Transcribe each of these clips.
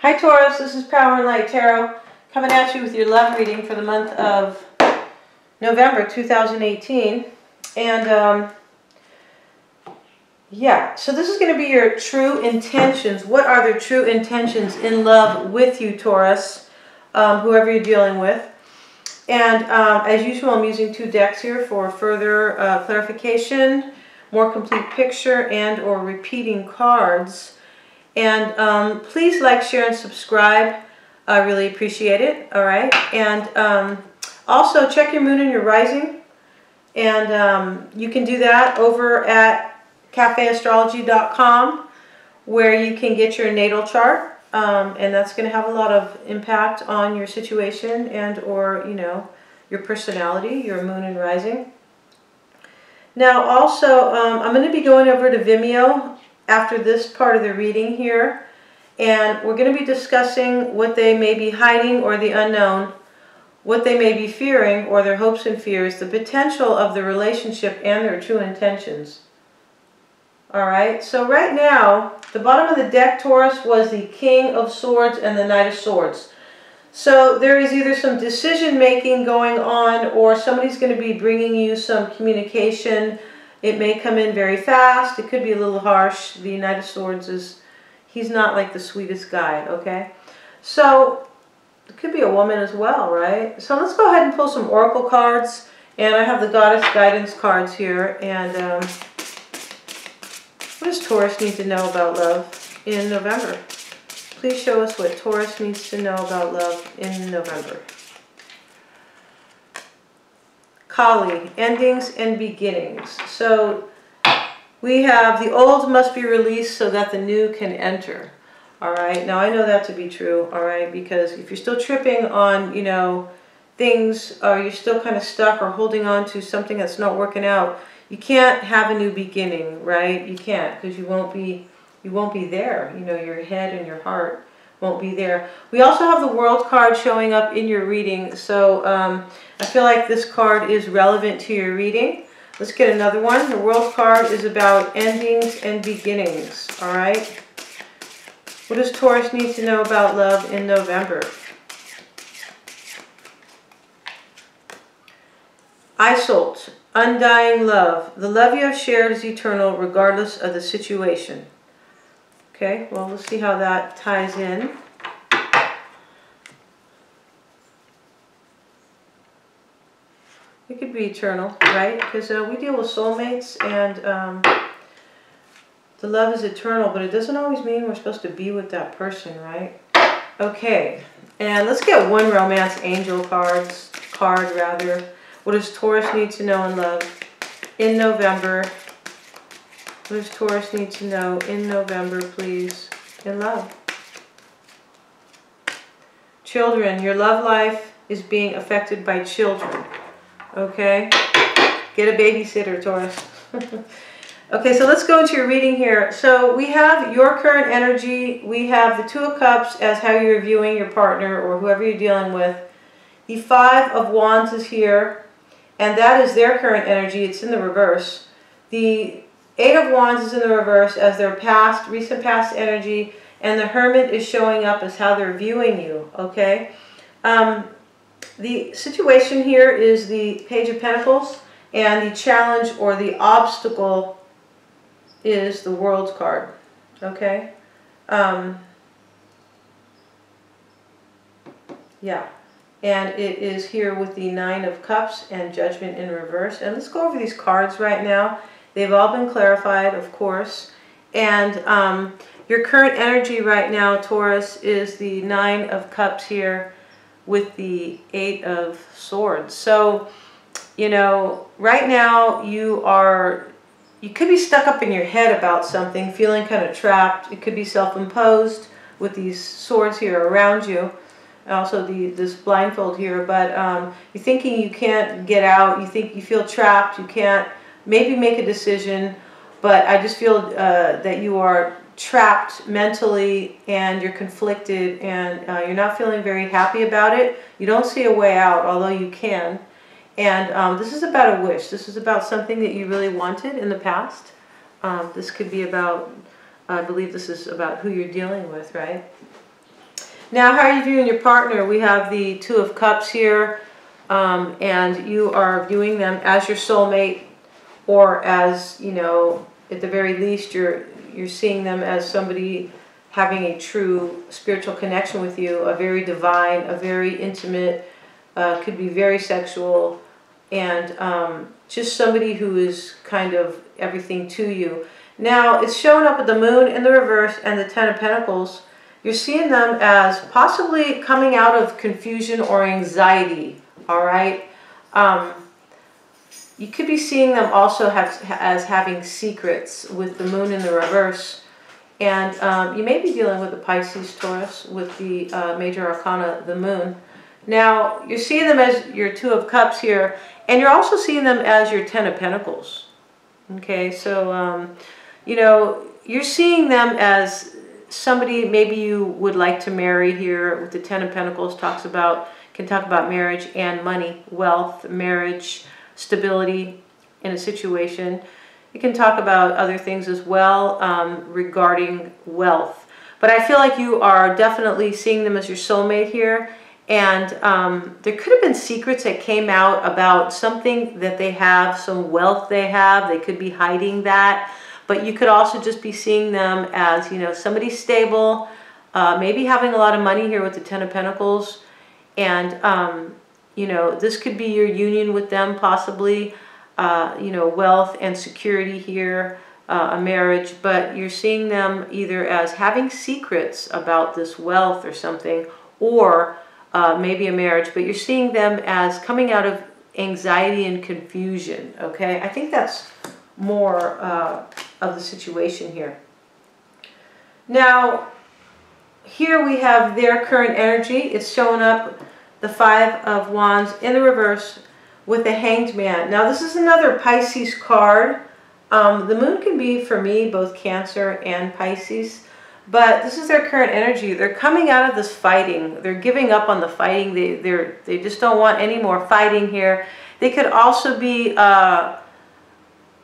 Hi Taurus, this is Power and Light Tarot coming at you with your love reading for the month of November 2018. And yeah, so this is going to be your true intentions. What are their true intentions in love with you, Taurus, whoever you're dealing with? And as usual, I'm using two decks here for further clarification, more complete picture, and or repeating cards. And please like, share, and subscribe. I really appreciate it. All right. And also check your moon and your rising. And you can do that over at cafeastrology.com, where you can get your natal chart. And that's going to have a lot of impact on your situation and or, you know, your personality, your moon and rising. Now also, I'm going to be going over to Vimeo after this part of the reading here, and we're going to be discussing what they may be hiding or the unknown, what they may be fearing or their hopes and fears, the potential of the relationship, and their true intentions. Alright, so right now, the bottom of the deck, Taurus, was the King of Swords and the Knight of Swords. So there is either some decision making going on, or somebody's going to be bringing you some communication. It may come in very fast. It could be a little harsh. The Knight of Swords he's not like the sweetest guy, okay? So it could be a woman as well, right? So let's go ahead and pull some oracle cards. And I have the Goddess Guidance cards here. And what does Taurus need to know about love in November? Please show us what Taurus needs to know about love in November. Kali, endings and beginnings. So we have the old must be released so that the new can enter. All right, now I know that to be true, all right, because if you're still tripping on, you know, things, or you're still kind of stuck or holding on to something that's not working out, you can't have a new beginning, right? You can't, because you won't be there. You know, your head and your heart won't be there. We also have the World card showing up in your reading, so I feel like this card is relevant to your reading. Let's get another one. The World card is about endings and beginnings, all right? What does Taurus need to know about love in November? Isolt, undying love. The love you have shared is eternal regardless of the situation. Okay, well, let's see how that ties in. It could be eternal, right? Because we deal with soulmates, and the love is eternal, but it doesn't always mean we're supposed to be with that person, right? Okay, and let's get one romance angel card. What does Taurus need to know in love in November? What does Taurus need to know in November, please, in love? Children, your love life is being affected by children. Okay? Get a babysitter, Taurus. Okay, so let's go into your reading here. So we have your current energy. We have the Two of Cups as how you're viewing your partner or whoever you're dealing with. The Five of Wands is here, and that is their current energy. It's in the reverse. The Eight of Wands is in the reverse as their past, recent past energy, and the Hermit is showing up as how they're viewing you, okay? The situation here is the Page of Pentacles, and the challenge or the obstacle is the World card, okay? Yeah, and it is here with the Nine of Cups and Judgment in reverse. And let's go over these cards right now. They've all been clarified, of course. And your current energy right now, Taurus, is the Nine of Cups here with the Eight of Swords. So, you know, right now you could be stuck up in your head about something, feeling kind of trapped. It could be self-imposed with these swords here around you. Also this blindfold here, but you're thinking you can't get out. You feel trapped. You can't maybe make a decision, but I just feel that you are trapped mentally and you're conflicted, and you're not feeling very happy about it. You don't see a way out, although you can. And this is about a wish. This is about something that you really wanted in the past. This could be about, I believe this is about who you're dealing with, right? Now, how are you viewing your partner? We have the Two of Cups here, and you are viewing them as your soulmate, or as, you know, at the very least, you're seeing them as somebody having a true spiritual connection with you, a very divine, a very intimate, could be very sexual, and just somebody who is kind of everything to you. Now, it's showing up with the Moon in the reverse and the Ten of Pentacles. You're seeing them as possibly coming out of confusion or anxiety, all right? You could be seeing them also as having secrets with the Moon in the reverse. And you may be dealing with the Pisces, Taurus, with the major arcana, the Moon. Now, you're seeing them as your Two of Cups here, and you're also seeing them as your Ten of Pentacles. Okay, so, you know, you're seeing them as somebody maybe you would like to marry here. With the Ten of Pentacles, can talk about marriage and money, wealth, marriage, stability in a situation. It can talk about other things as well regarding wealth. But I feel like you are definitely seeing them as your soulmate here. And there could have been secrets that came out about something that they have, some wealth they have. They could be hiding that. But you could also just be seeing them as, you know, somebody stable, maybe having a lot of money here with the Ten of Pentacles. And, you know, this could be your union with them possibly, you know, wealth and security here, a marriage. But you're seeing them either as having secrets about this wealth or something, or maybe a marriage. But you're seeing them as coming out of anxiety and confusion, okay? I think that's more of the situation here. Now, here we have their current energy. It's showing up the Five of Wands in the reverse with the Hanged Man. Now, this is another Pisces card. The Moon can be, for me, both Cancer and Pisces. But this is their current energy. They're coming out of this fighting. They're giving up on the fighting. They just don't want any more fighting here. They could also be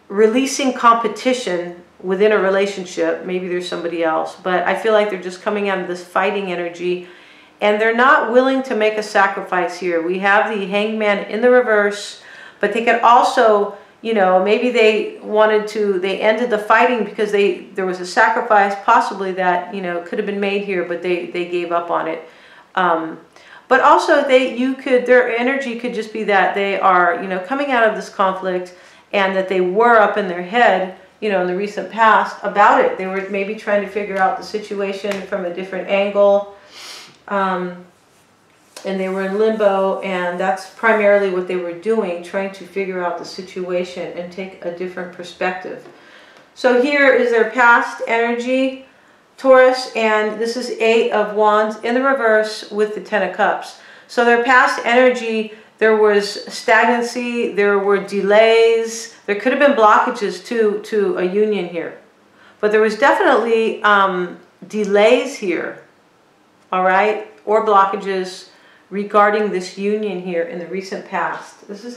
releasing competition within a relationship. Maybe there's somebody else. But I feel like they're just coming out of this fighting energy. And they're not willing to make a sacrifice here. We have the Hanged Man in the reverse. But they could also, you know, maybe they ended the fighting because there was a sacrifice possibly that, you know, could have been made here, but they gave up on it. But also their energy could just be that they are, you know, coming out of this conflict, and that they were up in their head, you know, in the recent past about it. They were maybe trying to figure out the situation from a different angle. And they were in limbo, and that's primarily what they were doing, trying to figure out the situation and take a different perspective. So here is their past energy, Taurus, and this is Eight of Wands in the reverse with the Ten of Cups. So their past energy, there was stagnancy, there were delays, there could have been blockages to a union here. But there was definitely delays here, all right, or blockages regarding this union here in the recent past. This is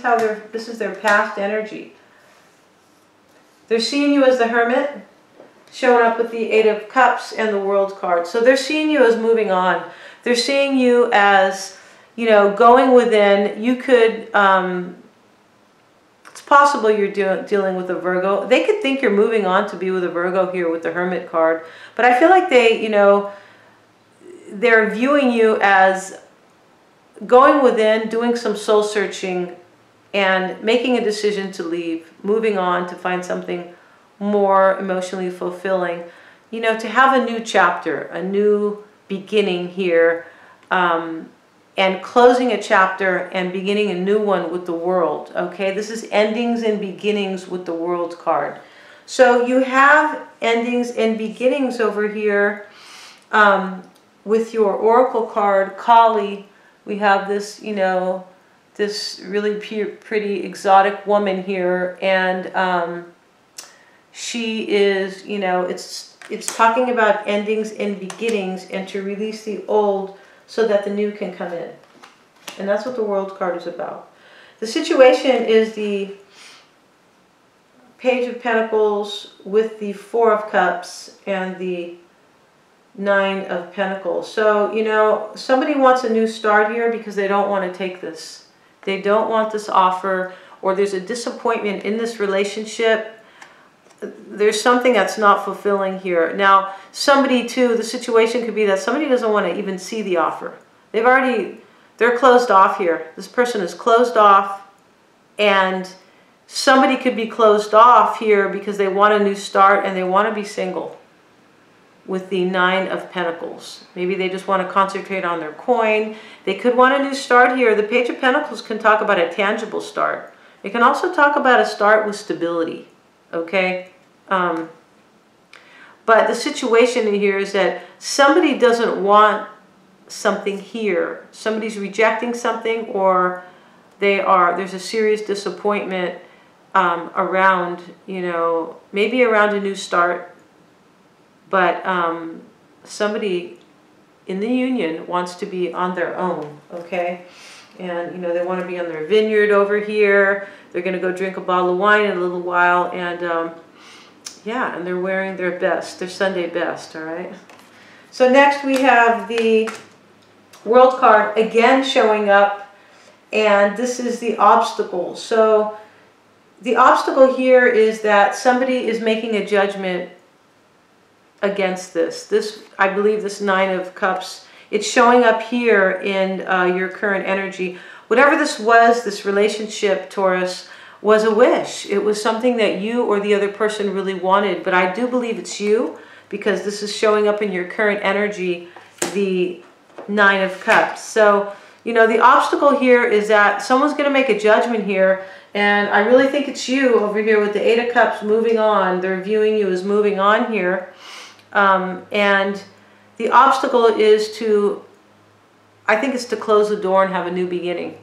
their past energy. They're seeing you as the Hermit, showing up with the Eight of Cups and the World card. So they're seeing you as moving on. They're seeing you as, you know, going within. You could, it's possible you're dealing with a Virgo. They could think you're moving on to be with a Virgo here with the Hermit card. But I feel like they, you know, they're viewing you as going within, doing some soul searching, and making a decision to leave, moving on to find something more emotionally fulfilling. You know, to have a new chapter, a new beginning here, and closing a chapter and beginning a new one with the World, okay? This is endings and beginnings with the World card. So you have endings and beginnings over here with your Oracle card, Kali. We have this, you know, this really pretty exotic woman here, and she is, you know, it's talking about endings and beginnings, and to release the old so that the new can come in. And that's what the World card is about. The situation is the Page of Pentacles with the Four of Cups and the Nine of Pentacles. So, you know, somebody wants a new start here because they don't want to take this. They don't want this offer, or there's a disappointment in this relationship. There's something that's not fulfilling here. Now, somebody too, the situation could be that somebody doesn't want to even see the offer. They're closed off here. This person is closed off, and somebody could be closed off here because they want a new start and they want to be single with the Nine of Pentacles. Maybe they just want to concentrate on their coin. They could want a new start here. The Page of Pentacles can talk about a tangible start. It can also talk about a start with stability, okay? But the situation here is that somebody doesn't want something here. Somebody's rejecting something, or there's a serious disappointment around, you know, maybe around a new start, but somebody in the union wants to be on their own, okay? And, you know, they want to be on their vineyard over here. They're going to go drink a bottle of wine in a little while, and yeah, and they're wearing their best, their Sunday best, all right? So next we have the World card again showing up, and this is the obstacle. So the obstacle here is that somebody is making a judgment against this. I believe this Nine of Cups, it's showing up here in your current energy. Whatever this was, this relationship, Taurus, was a wish. It was something that you or the other person really wanted, but I do believe it's you, because this is showing up in your current energy, the Nine of Cups. So, you know, the obstacle here is that someone's going to make a judgment here, and I really think it's you over here with the Eight of Cups moving on. They're viewing you as moving on here. And the obstacle is to, I think it's to close the door and have a new beginning.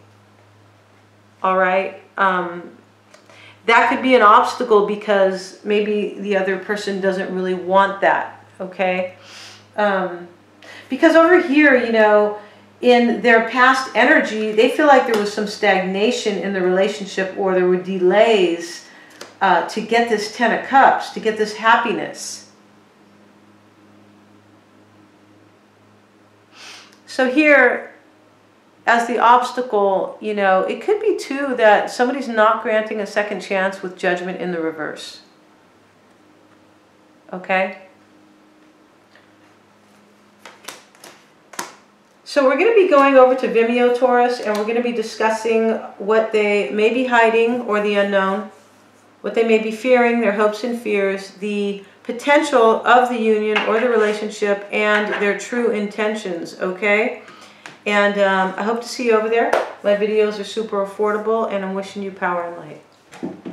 All right? That could be an obstacle because maybe the other person doesn't really want that, okay? Because over here, you know, in their past energy, they feel like there was some stagnation in the relationship, or there were delays to get this Ten of Cups, to get this happiness. So here, as the obstacle, you know, it could be too that somebody's not granting a second chance with judgment in the reverse. Okay? So we're going to be going over to Vimeo, Taurus, and we're going to be discussing what they may be hiding, or the unknown, what they may be fearing, their hopes and fears, the potential of the union or the relationship, and their true intentions, okay? And I hope to see you over there. My videos are super affordable, and I'm wishing you power and light.